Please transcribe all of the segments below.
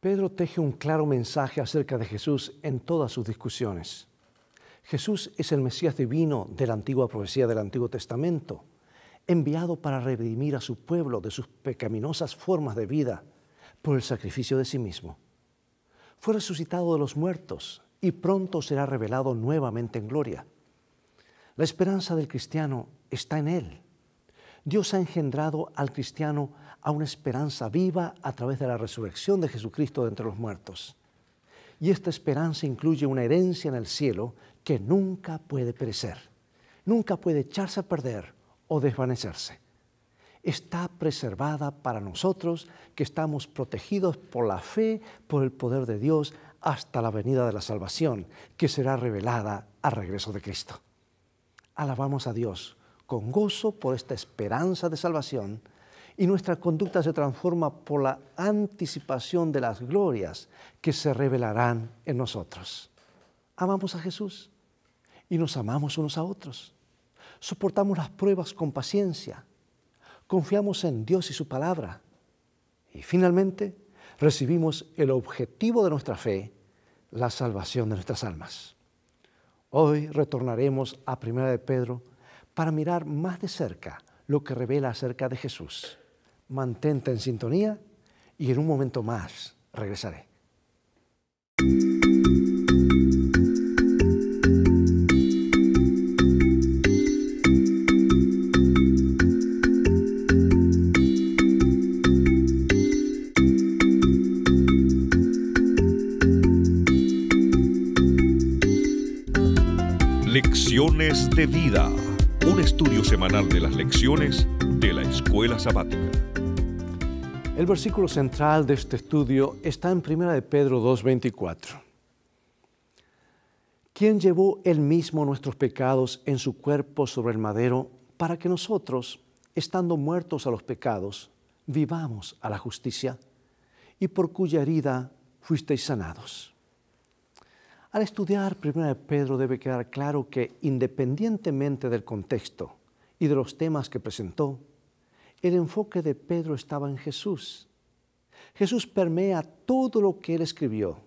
Pedro teje un claro mensaje acerca de Jesús en todas sus discusiones. Jesús es el Mesías divino de la antigua profecía del Antiguo Testamento, enviado para redimir a su pueblo de sus pecaminosas formas de vida por el sacrificio de sí mismo. Fue resucitado de los muertos y pronto será revelado nuevamente en gloria. La esperanza del cristiano está en Él. Dios ha engendrado al cristiano a una esperanza viva a través de la resurrección de Jesucristo de entre los muertos. Y esta esperanza incluye una herencia en el cielo que nunca puede perecer, nunca puede echarse a perder o desvanecerse. Está preservada para nosotros que estamos protegidos por la fe, por el poder de Dios, hasta la venida de la salvación, que será revelada al regreso de Cristo. Alabamos a Dios con gozo por esta esperanza de salvación, y nuestra conducta se transforma por la anticipación de las glorias que se revelarán en nosotros. Amamos a Jesús y nos amamos unos a otros. Soportamos las pruebas con paciencia. Confiamos en Dios y su palabra. Y finalmente recibimos el objetivo de nuestra fe, la salvación de nuestras almas. Hoy retornaremos a 1 de Pedro para mirar más de cerca lo que revela acerca de Jesús. Mantente en sintonía y en un momento más regresaré. Lecciones de vida, un estudio semanal de las lecciones de la Escuela Sabática. El versículo central de este estudio está en 1 de Pedro 2:24. ¿Quién llevó él mismo nuestros pecados en su cuerpo sobre el madero para que nosotros, estando muertos a los pecados, vivamos a la justicia, y por cuya herida fuisteis sanados? Al estudiar 1 de Pedro debe quedar claro que, independientemente del contexto y de los temas que presentó, el enfoque de Pedro estaba en Jesús. Jesús permea todo lo que él escribió.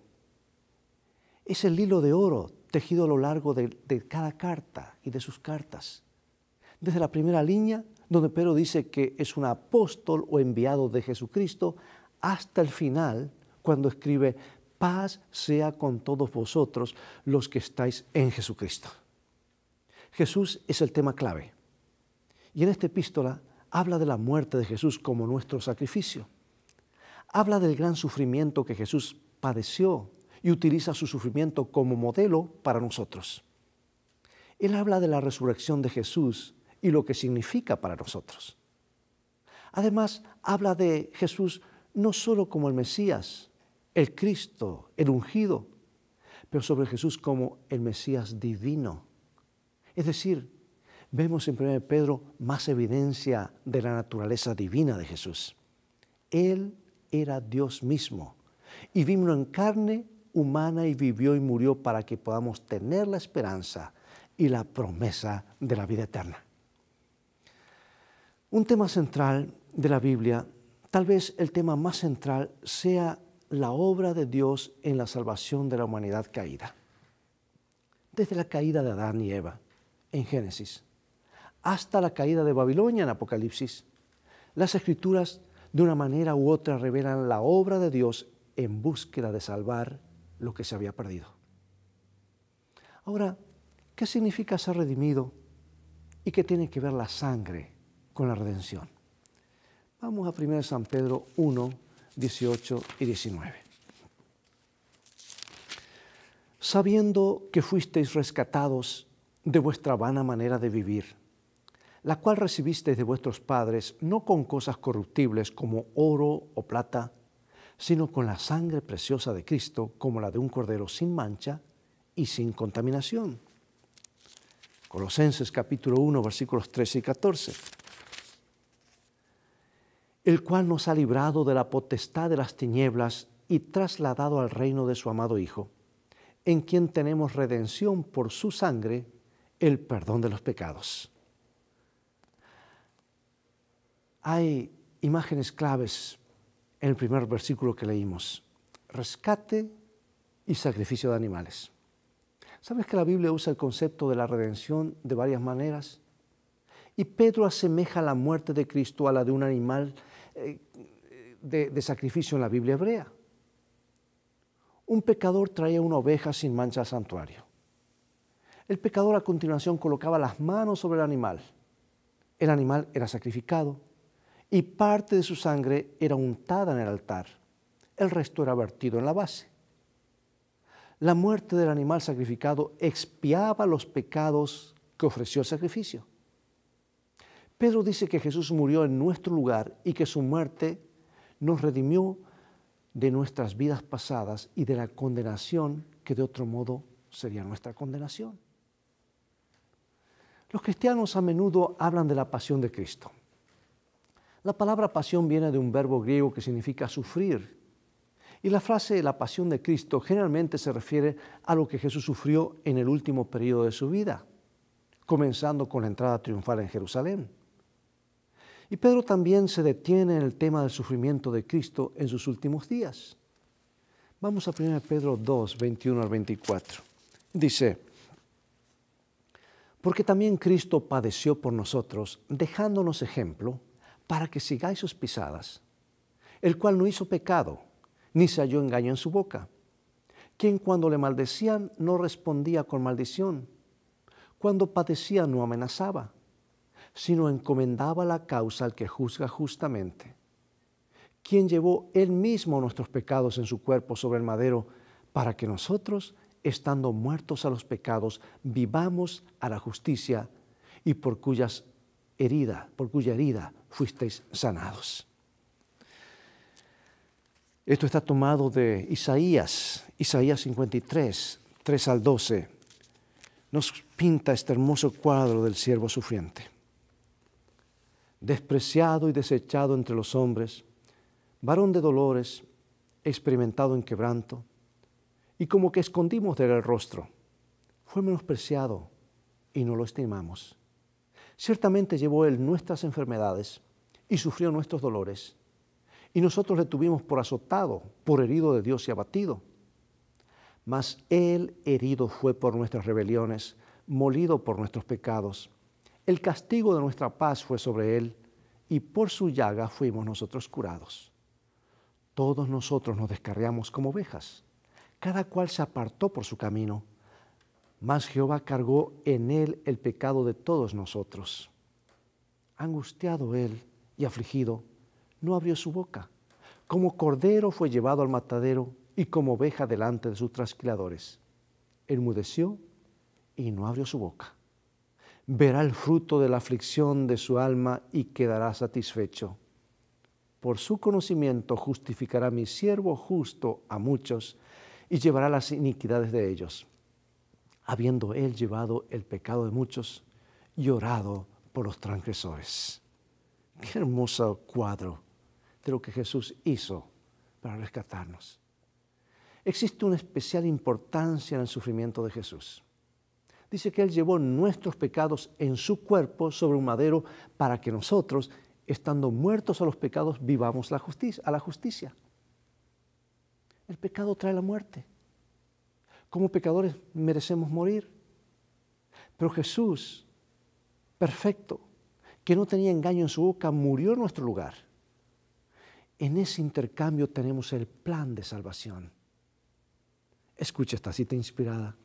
Es el hilo de oro tejido a lo largo de cada carta y de sus cartas. Desde la primera línea, donde Pedro dice que es un apóstol o enviado de Jesucristo, hasta el final, cuando escribe: paz sea con todos vosotros los que estáis en Jesucristo. Jesús es el tema clave. Y en esta epístola habla de la muerte de Jesús como nuestro sacrificio. Habla del gran sufrimiento que Jesús padeció y utiliza su sufrimiento como modelo para nosotros. Él habla de la resurrección de Jesús y lo que significa para nosotros. Además, habla de Jesús no solo como el Mesías, el Cristo, el ungido, pero sobre Jesús como el Mesías divino. Es decir, vemos en 1 Pedro más evidencia de la naturaleza divina de Jesús. Él era Dios mismo y vino en carne humana y vivió y murió para que podamos tener la esperanza y la promesa de la vida eterna. Un tema central de la Biblia, tal vez el tema más central, sea la obra de Dios en la salvación de la humanidad caída. Desde la caída de Adán y Eva en Génesis hasta la caída de Babilonia en Apocalipsis, las Escrituras de una manera u otra revelan la obra de Dios en búsqueda de salvar lo que se había perdido. Ahora, ¿qué significa ser redimido y qué tiene que ver la sangre con la redención? Vamos a 1 San Pedro 1, 18 y 19. Sabiendo que fuisteis rescatados de vuestra vana manera de vivir, la cual recibisteis de vuestros padres, no con cosas corruptibles como oro o plata, sino con la sangre preciosa de Cristo, como la de un cordero sin mancha y sin contaminación. Colosenses capítulo 1, versículos 13 y 14. El cual nos ha librado de la potestad de las tinieblas y trasladado al reino de su amado Hijo, en quien tenemos redención por su sangre, el perdón de los pecados. Hay imágenes claves en el primer versículo que leímos. rescate y sacrificio de animales. ¿Sabes que la Biblia usa el concepto de la redención de varias maneras? Y Pedro asemeja la muerte de Cristo a la de un animal de sacrificio en la Biblia hebrea. Un pecador traía una oveja sin mancha al santuario. El pecador a continuación colocaba las manos sobre el animal. El animal era sacrificado y parte de su sangre era untada en el altar. El resto era vertido en la base. La muerte del animal sacrificado expiaba los pecados que ofreció el sacrificio. Pedro dice que Jesús murió en nuestro lugar y que su muerte nos redimió de nuestras vidas pasadas y de la condenación que de otro modo sería nuestra condenación. Los cristianos a menudo hablan de la pasión de Cristo. La palabra pasión viene de un verbo griego que significa sufrir. Y la frase la pasión de Cristo generalmente se refiere a lo que Jesús sufrió en el último periodo de su vida, comenzando con la entrada triunfal en Jerusalén. Y Pedro también se detiene en el tema del sufrimiento de Cristo en sus últimos días. Vamos a 1 Pedro 2, 21 al 24. Dice: porque también Cristo padeció por nosotros, dejándonos ejemplo, para que sigáis sus pisadas, el cual no hizo pecado, ni se halló engaño en su boca, quien cuando le maldecían no respondía con maldición, cuando padecía no amenazaba, sino encomendaba la causa al que juzga justamente, quien llevó él mismo nuestros pecados en su cuerpo sobre el madero, para que nosotros, estando muertos a los pecados, vivamos a la justicia, y por cuya herida fuisteis sanados. Esto está tomado de Isaías 53, 3 al 12. Nos pinta este hermoso cuadro del siervo sufriente. Despreciado y desechado entre los hombres, varón de dolores, experimentado en quebranto, y como que escondimos de él el rostro. Fue menospreciado y no lo estimamos. Ciertamente llevó él nuestras enfermedades y sufrió nuestros dolores. Y nosotros le tuvimos por azotado, por herido de Dios y abatido. Mas él herido fue por nuestras rebeliones, molido por nuestros pecados. El castigo de nuestra paz fue sobre él, y por su llaga fuimos nosotros curados. Todos nosotros nos descarriamos como ovejas, cada cual se apartó por su camino, mas Jehová cargó en él el pecado de todos nosotros. Angustiado él y afligido, no abrió su boca. Como cordero fue llevado al matadero y como oveja delante de sus trasquiladores. Enmudeció y no abrió su boca. Verá el fruto de la aflicción de su alma y quedará satisfecho. Por su conocimiento justificará mi siervo justo a muchos y llevará las iniquidades de ellos. Habiendo él llevado el pecado de muchos y orado por los transgresores. Qué hermoso cuadro de lo que Jesús hizo para rescatarnos. Existe una especial importancia en el sufrimiento de Jesús. Dice que Él llevó nuestros pecados en su cuerpo sobre un madero para que nosotros, estando muertos a los pecados, vivamos a la justicia. El pecado trae la muerte. Como pecadores merecemos morir. Pero Jesús, perfecto, que no tenía engaño en su boca, murió en nuestro lugar. En ese intercambio tenemos el plan de salvación. Escucha esta cita inspirada.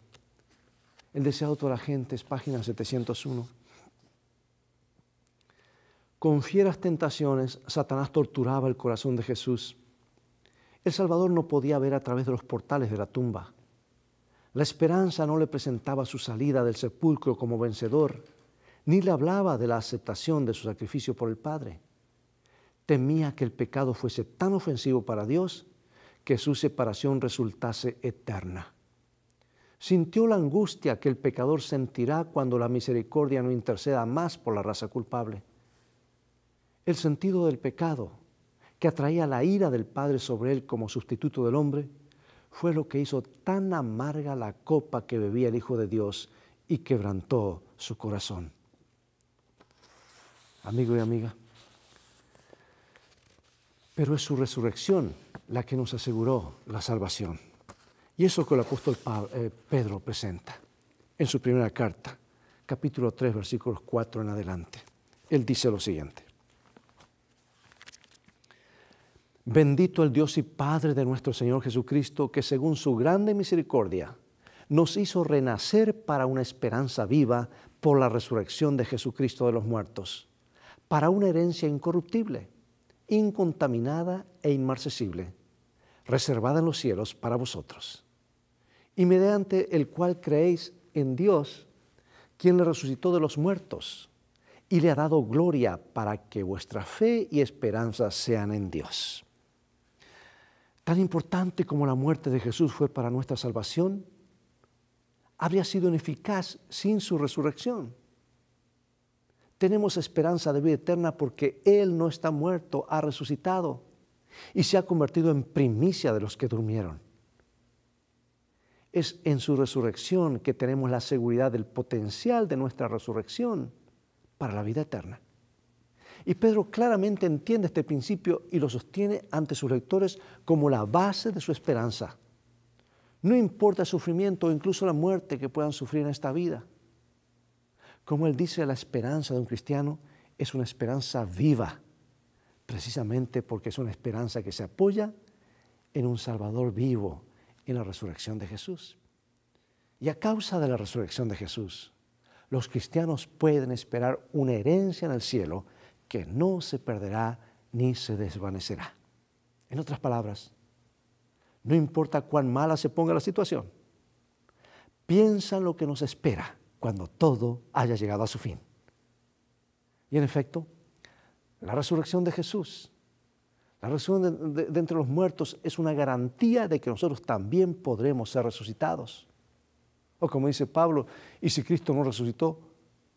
El deseo de toda la gente es página 701. Con fieras tentaciones, Satanás torturaba el corazón de Jesús. El Salvador no podía ver a través de los portales de la tumba. La esperanza no le presentaba su salida del sepulcro como vencedor, ni le hablaba de la aceptación de su sacrificio por el Padre. Temía que el pecado fuese tan ofensivo para Dios que su separación resultase eterna. Sintió la angustia que el pecador sentirá cuando la misericordia no interceda más por la raza culpable. El sentido del pecado, que atraía la ira del Padre sobre él como sustituto del hombre, fue lo que hizo tan amarga la copa que bebía el Hijo de Dios y quebrantó su corazón. Amigo y amiga, Pero es su resurrección la que nos aseguró la salvación. Y eso que el apóstol Pedro presenta en su primera carta, capítulo 3, versículos 4 en adelante. Él dice lo siguiente: Bendito el Dios y Padre de nuestro Señor Jesucristo, que según su grande misericordia nos hizo renacer para una esperanza viva por la resurrección de Jesucristo de los muertos, para una herencia incorruptible, incontaminada e inmarcesible, reservada en los cielos para vosotros, y mediante el cual creéis en Dios, quien le resucitó de los muertos y le ha dado gloria para que vuestra fe y esperanza sean en Dios. Tan importante como la muerte de Jesús fue para nuestra salvación, habría sido ineficaz sin su resurrección. Tenemos esperanza de vida eterna porque Él no está muerto, ha resucitado y se ha convertido en primicia de los que durmieron. Es en su resurrección que tenemos la seguridad del potencial de nuestra resurrección para la vida eterna. Y Pedro claramente entiende este principio y lo sostiene ante sus lectores como la base de su esperanza. No importa el sufrimiento o incluso la muerte que puedan sufrir en esta vida. Como él dice, la esperanza de un cristiano es una esperanza viva, precisamente porque es una esperanza que se apoya en un Salvador vivo, en la resurrección de Jesús. Y a causa de la resurrección de Jesús, los cristianos pueden esperar una herencia en el cielo que no se perderá ni se desvanecerá. En otras palabras, no importa cuán mala se ponga la situación, piensa en lo que nos espera cuando todo haya llegado a su fin. Y en efecto, la resurrección de Jesús, la resurrección de entre los muertos es una garantía de que nosotros también podremos ser resucitados. O como dice Pablo, y si Cristo no resucitó,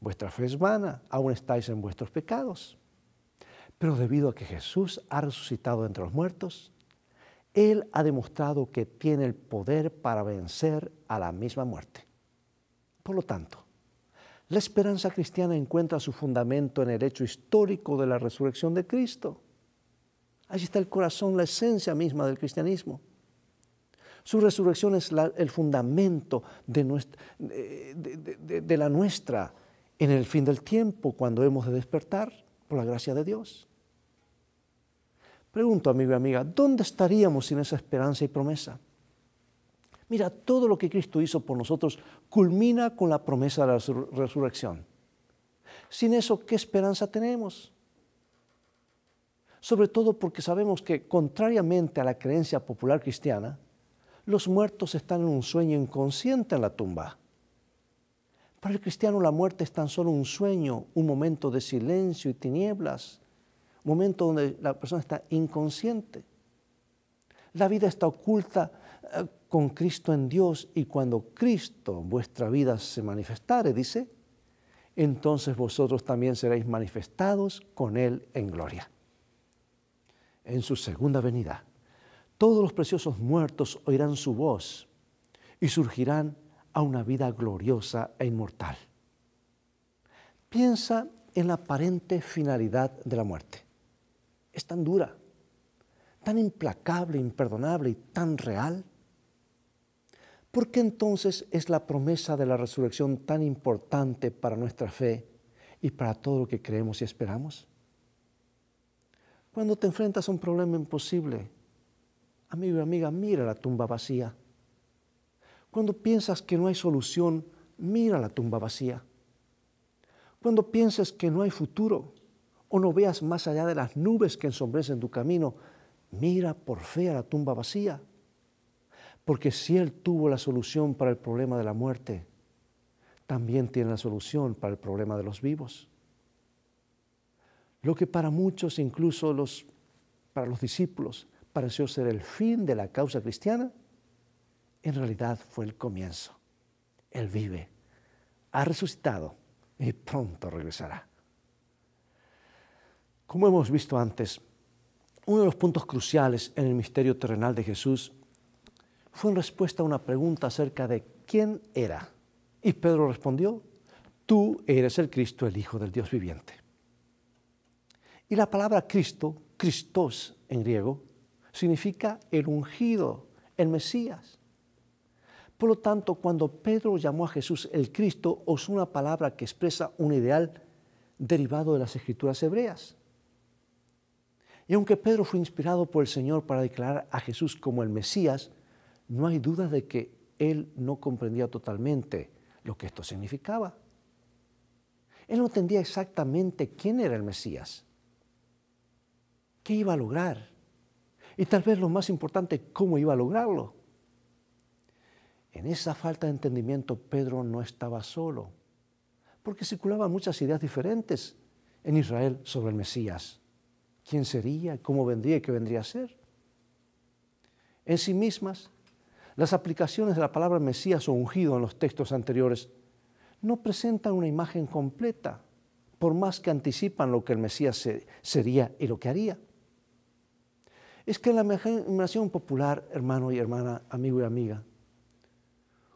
vuestra fe es vana, aún estáis en vuestros pecados. Pero debido a que Jesús ha resucitado entre los muertos, Él ha demostrado que tiene el poder para vencer a la misma muerte. Por lo tanto, la esperanza cristiana encuentra su fundamento en el hecho histórico de la resurrección de Cristo. Allí está el corazón, la esencia misma del cristianismo. Su resurrección es el fundamento de la nuestra en el fin del tiempo, cuando hemos de despertar por la gracia de Dios. Pregunto, amigo y amiga, ¿dónde estaríamos sin esa esperanza y promesa? Mira, todo lo que Cristo hizo por nosotros culmina con la promesa de la resurrección. Sin eso, ¿qué esperanza tenemos? Sobre todo porque sabemos que, contrariamente a la creencia popular cristiana, los muertos están en un sueño inconsciente en la tumba. Para el cristiano la muerte es tan solo un sueño, un momento de silencio y tinieblas, un momento donde la persona está inconsciente. La vida está oculta con Cristo en Dios, y cuando Cristo en vuestra vida se manifestare, dice, entonces vosotros también seréis manifestados con Él en gloria. En su segunda venida, todos los preciosos muertos oirán su voz y surgirán a una vida gloriosa e inmortal. Piensa en la aparente finalidad de la muerte. Es tan dura, tan implacable, imperdonable y tan real. ¿Por qué entonces es la promesa de la resurrección tan importante para nuestra fe y para todo lo que creemos y esperamos? Cuando te enfrentas a un problema imposible, amigo y amiga, mira la tumba vacía. Cuando piensas que no hay solución, mira la tumba vacía. Cuando pienses que no hay futuro o no veas más allá de las nubes que ensombrecen tu camino, mira por fe a la tumba vacía. Porque si Él tuvo la solución para el problema de la muerte, también tiene la solución para el problema de los vivos. Lo que para muchos, incluso para los discípulos, pareció ser el fin de la causa cristiana, en realidad fue el comienzo. Él vive, ha resucitado y pronto regresará. Como hemos visto antes, uno de los puntos cruciales en el misterio terrenal de Jesús fue en respuesta a una pregunta acerca de quién era. Y Pedro respondió, tú eres el Cristo, el Hijo del Dios viviente. Y la palabra Cristo Christos en griego, significa el ungido, el Mesías. Por lo tanto, cuando Pedro llamó a Jesús el Cristo, usó una palabra que expresa un ideal derivado de las Escrituras hebreas. Y aunque Pedro fue inspirado por el Señor para declarar a Jesús como el Mesías, no hay duda de que él no comprendía totalmente lo que esto significaba. Él no entendía exactamente quién era el Mesías, qué iba a lograr y tal vez lo más importante, cómo iba a lograrlo. En esa falta de entendimiento, Pedro no estaba solo, porque circulaban muchas ideas diferentes en Israel sobre el Mesías. ¿Quién sería? ¿Cómo vendría y qué vendría a ser? En sí mismas, las aplicaciones de la palabra Mesías o ungido en los textos anteriores no presentan una imagen completa, por más que anticipan lo que el Mesías sería y lo que haría. Es que en la imaginación popular, hermano y hermana, amigo y amiga,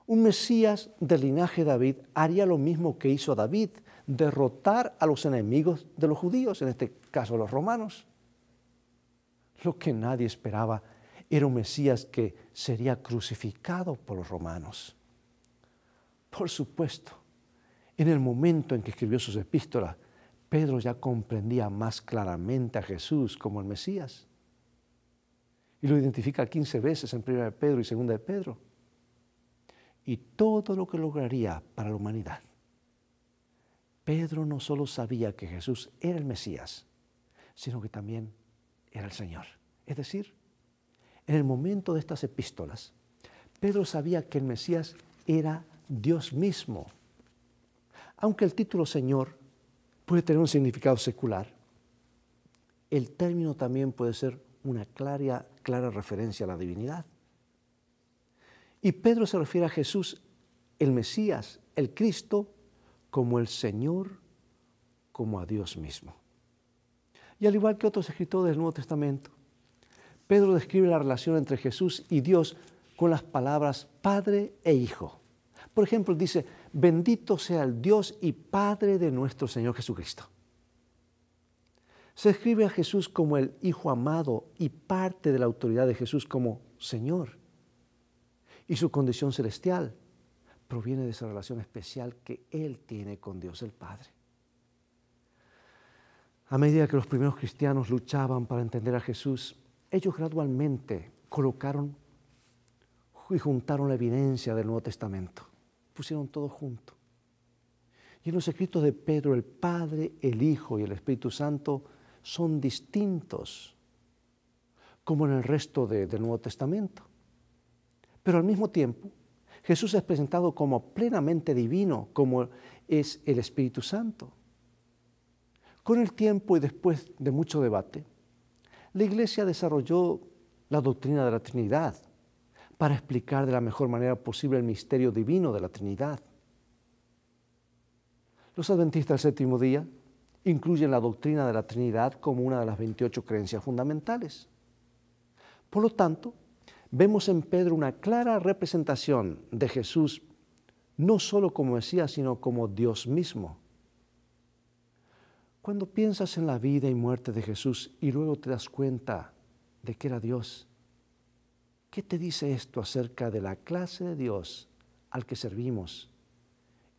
un Mesías del linaje de David haría lo mismo que hizo David, derrotar a los enemigos de los judíos, en este caso los romanos. Lo que nadie esperaba era un Mesías que sería crucificado por los romanos. Por supuesto, en el momento en que escribió sus epístolas, Pedro ya comprendía más claramente a Jesús como el Mesías. Y lo identifica 15 veces en 1 Pedro y 2 de Pedro. Y todo lo que lograría para la humanidad. Pedro no solo sabía que Jesús era el Mesías, sino que también era el Señor. Es decir, en el momento de estas epístolas, Pedro sabía que el Mesías era Dios mismo. Aunque el título Señor puede tener un significado secular, el término también puede ser una clara referencia a la divinidad. Y Pedro se refiere a Jesús, el Mesías, el Cristo, como el Señor, como a Dios mismo. Y al igual que otros escritores del Nuevo Testamento, Pedro describe la relación entre Jesús y Dios con las palabras Padre e Hijo. Por ejemplo, dice, bendito sea el Dios y Padre de nuestro Señor Jesucristo. Se describe a Jesús como el Hijo amado y parte de la autoridad de Jesús como Señor. Y su condición celestial proviene de esa relación especial que Él tiene con Dios el Padre. A medida que los primeros cristianos luchaban para entender a Jesús, ellos gradualmente colocaron y juntaron la evidencia del Nuevo Testamento. Pusieron todo junto. Y en los escritos de Pedro, el Padre, el Hijo y el Espíritu Santo son distintos, como en el resto del Nuevo Testamento. Pero al mismo tiempo, Jesús es presentado como plenamente divino, como es el Espíritu Santo. Con el tiempo y después de mucho debate, la Iglesia desarrolló la doctrina de la Trinidad para explicar de la mejor manera posible el misterio divino de la Trinidad. Los adventistas del séptimo día incluyen la doctrina de la Trinidad como una de las 28 creencias fundamentales. Por lo tanto, vemos en Pedro una clara representación de Jesús, no solo como Mesías, sino como Dios mismo. Cuando piensas en la vida y muerte de Jesús y luego te das cuenta de que era Dios, ¿qué te dice esto acerca de la clase de Dios al que servimos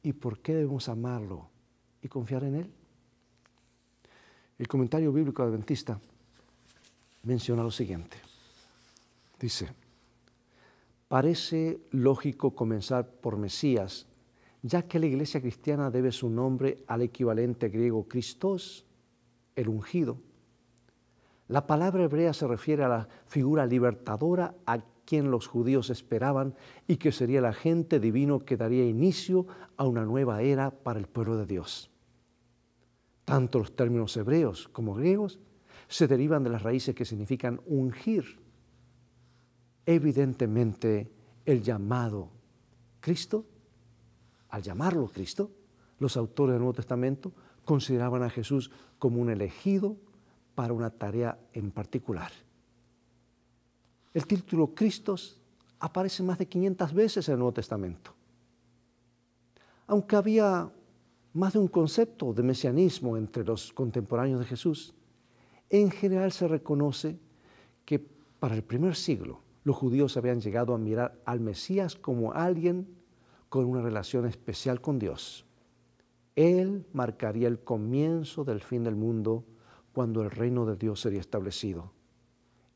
y por qué debemos amarlo y confiar en Él? El comentario bíblico adventista menciona lo siguiente. Dice, parece lógico comenzar por Mesías, ya que la iglesia cristiana debe su nombre al equivalente griego Christos, el ungido. La palabra hebrea se refiere a la figura libertadora a quien los judíos esperaban y que sería el agente divino que daría inicio a una nueva era para el pueblo de Dios. Tanto los términos hebreos como griegos se derivan de las raíces que significan ungir. Evidentemente, el llamado Cristo, al llamarlo Cristo, los autores del Nuevo Testamento consideraban a Jesús como un elegido para una tarea en particular. El título Cristos aparece más de 500 veces en el Nuevo Testamento. Aunque había más de un concepto de mesianismo entre los contemporáneos de Jesús, En general se reconoce que para el primer siglo los judíos habían llegado a mirar al Mesías como alguien con una relación especial con Dios. Él marcaría el comienzo del fin del mundo cuando el reino de Dios sería establecido.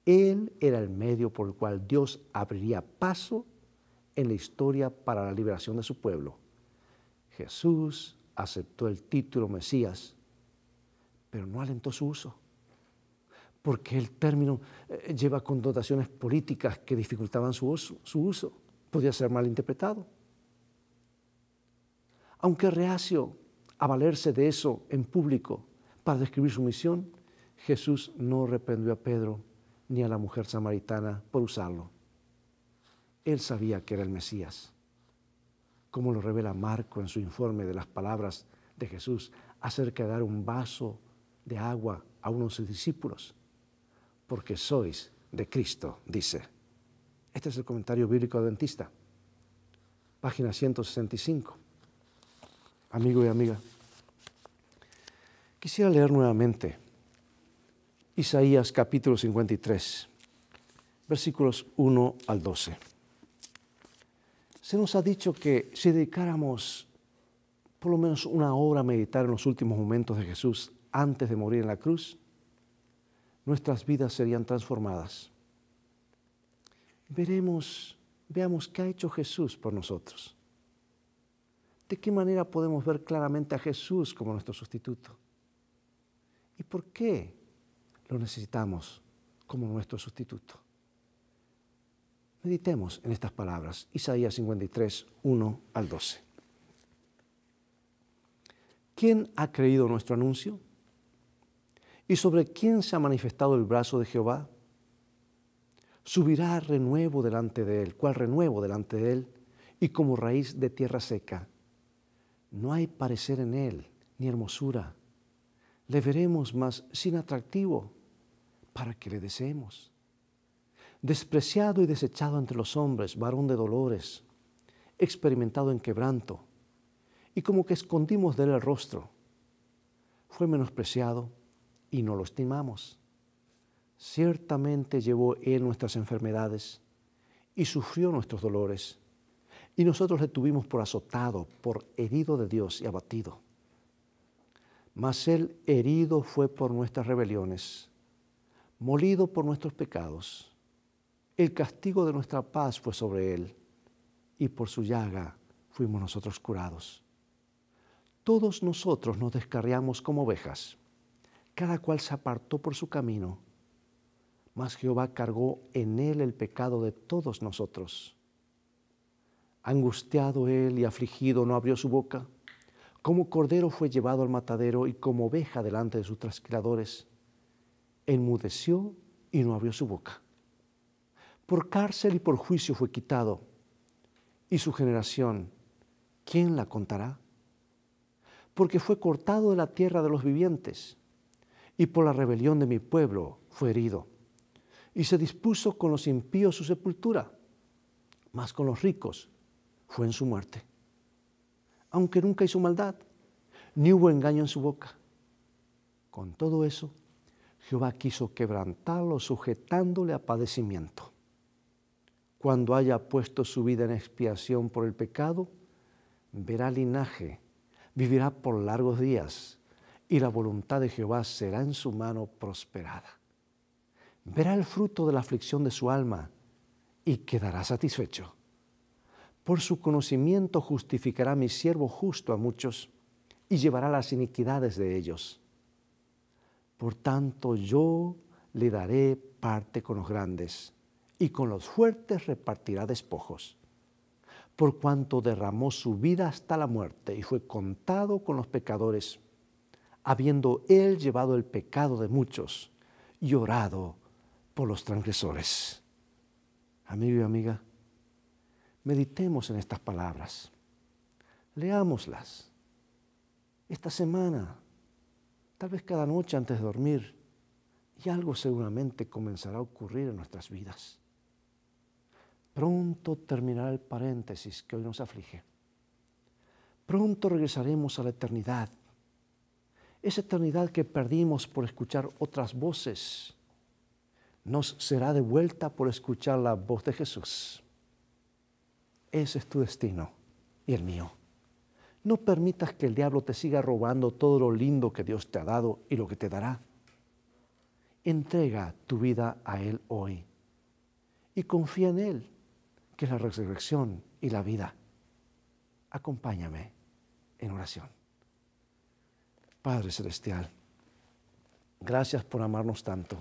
Él era el medio por el cual Dios abriría paso en la historia para la liberación de su pueblo. Jesús aceptó el título Mesías, pero no alentó su uso, porque el término lleva connotaciones políticas que dificultaban su uso. Podía ser mal interpretado. Aunque reacio a valerse de eso en público para describir su misión, Jesús no reprendió a Pedro ni a la mujer samaritana por usarlo. Él sabía que era el Mesías, como lo revela Marco en su informe de las palabras de Jesús acerca de dar un vaso de agua a uno de sus discípulos. Porque sois de Cristo, dice. Este es el comentario bíblico adventista, página 165. Amigo y amiga, quisiera leer nuevamente Isaías capítulo 53, versículos 1 al 12. Se nos ha dicho que si dedicáramos por lo menos una hora a meditar en los últimos momentos de Jesús antes de morir en la cruz, nuestras vidas serían transformadas. Veamos qué ha hecho Jesús por nosotros. ¿De qué manera podemos ver claramente a Jesús como nuestro sustituto? ¿Y por qué lo necesitamos como nuestro sustituto? Meditemos en estas palabras, Isaías 53, 1 al 12. ¿Quién ha creído nuestro anuncio? ¿Y sobre quién se ha manifestado el brazo de Jehová? Subirá renuevo delante de él, ¿cuál renuevo delante de él? Y como raíz de tierra seca. No hay parecer en él, ni hermosura. Le veremos, mas sin atractivo, para que le deseemos. Despreciado y desechado entre los hombres, varón de dolores, experimentado en quebranto, y como que escondimos de él el rostro. Fue menospreciado y no lo estimamos. Ciertamente llevó él nuestras enfermedades y sufrió nuestros dolores. Y nosotros le tuvimos por azotado, por herido de Dios y abatido. Mas él herido fue por nuestras rebeliones, molido por nuestros pecados. El castigo de nuestra paz fue sobre él, y por su llaga fuimos nosotros curados. Todos nosotros nos descarriamos como ovejas, cada cual se apartó por su camino, mas Jehová cargó en él el pecado de todos nosotros. Angustiado él y afligido no abrió su boca. Como cordero fue llevado al matadero y como oveja delante de sus trasquiladores. Enmudeció y no abrió su boca. Por cárcel y por juicio fue quitado. Y su generación, ¿quién la contará? Porque fue cortado de la tierra de los vivientes y por la rebelión de mi pueblo fue herido. Y se dispuso con los impíos su sepultura, mas con los ricos fue en su muerte. Aunque nunca hizo maldad, ni hubo engaño en su boca. Con todo eso, Jehová quiso quebrantarlo, sujetándole a padecimiento. Cuando haya puesto su vida en expiación por el pecado, verá linaje, vivirá por largos días, y la voluntad de Jehová será en su mano prosperada. Verá el fruto de la aflicción de su alma y quedará satisfecho. Por su conocimiento justificará mi siervo justo a muchos y llevará las iniquidades de ellos. Por tanto, yo le daré parte con los grandes y con los fuertes repartirá despojos. Por cuanto derramó su vida hasta la muerte y fue contado con los pecadores, habiendo él llevado el pecado de muchos y orado por los transgresores. Amigo y amiga, meditemos en estas palabras, leámoslas esta semana, tal vez cada noche antes de dormir, y algo seguramente comenzará a ocurrir en nuestras vidas. Pronto terminará el paréntesis que hoy nos aflige. Pronto regresaremos a la eternidad Esa eternidad que perdimos por escuchar otras voces, nos será devuelta por escuchar la voz de Jesús. Ese es tu destino y el mío. No permitas que el diablo te siga robando todo lo lindo que Dios te ha dado y lo que te dará. Entrega tu vida a Él hoy y confía en Él, que es la resurrección y la vida. Acompáñame en oración. Padre Celestial, gracias por amarnos tanto.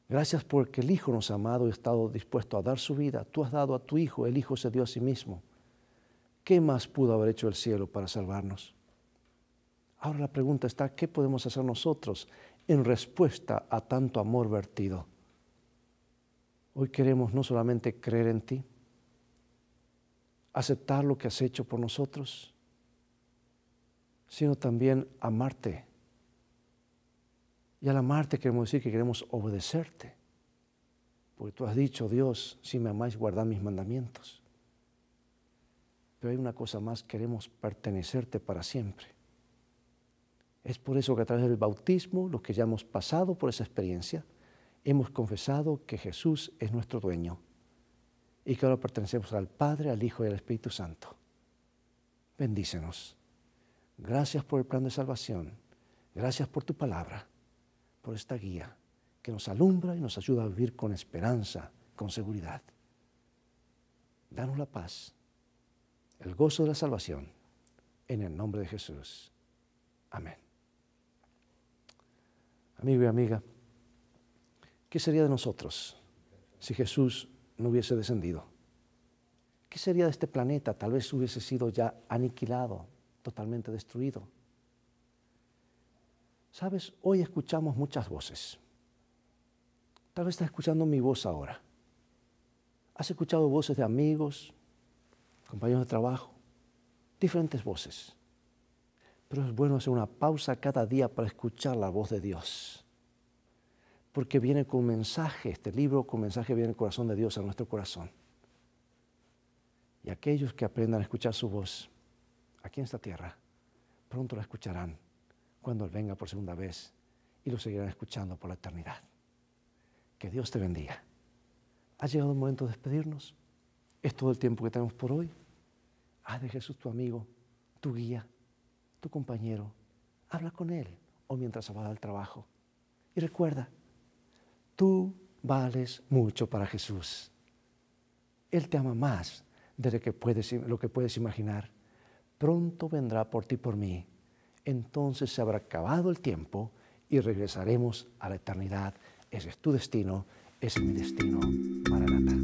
Gracias porque el Hijo nos ha amado y ha estado dispuesto a dar su vida. Tú has dado a tu Hijo, el Hijo se dio a sí mismo. ¿Qué más pudo haber hecho el cielo para salvarnos? Ahora la pregunta está, ¿qué podemos hacer nosotros en respuesta a tanto amor vertido? Hoy queremos no solamente creer en ti, aceptar lo que has hecho por nosotros, sino también amarte. Y al amarte queremos decir que queremos obedecerte. Porque tú has dicho, Dios, si me amáis, guardad mis mandamientos. Pero hay una cosa más, queremos pertenecerte para siempre. Es por eso que a través del bautismo, los que ya hemos pasado por esa experiencia, hemos confesado que Jesús es nuestro dueño y que ahora pertenecemos al Padre, al Hijo y al Espíritu Santo. Bendícenos. Gracias por el plan de salvación. Gracias por tu palabra, por esta guía que nos alumbra y nos ayuda a vivir con esperanza, con seguridad. Danos la paz, el gozo de la salvación, en el nombre de Jesús. Amén. Amigo y amiga, ¿qué sería de nosotros si Jesús no hubiese descendido? ¿Qué sería de este planeta? Tal vez hubiese sido ya aniquilado, totalmente destruido. Sabes, hoy escuchamos muchas voces. Tal vez estás escuchando mi voz ahora. Has escuchado voces de amigos, compañeros de trabajo, diferentes voces. Pero es bueno hacer una pausa cada día para escuchar la voz de Dios. Porque viene con mensaje, este libro con mensaje viene el corazón de Dios a nuestro corazón. Y aquellos que aprendan a escuchar su voz aquí en esta tierra, pronto la escucharán cuando Él venga por segunda vez y lo seguirán escuchando por la eternidad. Que Dios te bendiga. Ha llegado el momento de despedirnos. Es todo el tiempo que tenemos por hoy. Haz de Jesús tu amigo, tu guía, tu compañero. Habla con Él o mientras vas al trabajo. Y recuerda, tú vales mucho para Jesús. Él te ama más de lo que puedes imaginar. Pronto vendrá por ti y por mí. Entonces se habrá acabado el tiempo y regresaremos a la eternidad. Ese es tu destino, ese es mi destino. Maranatha.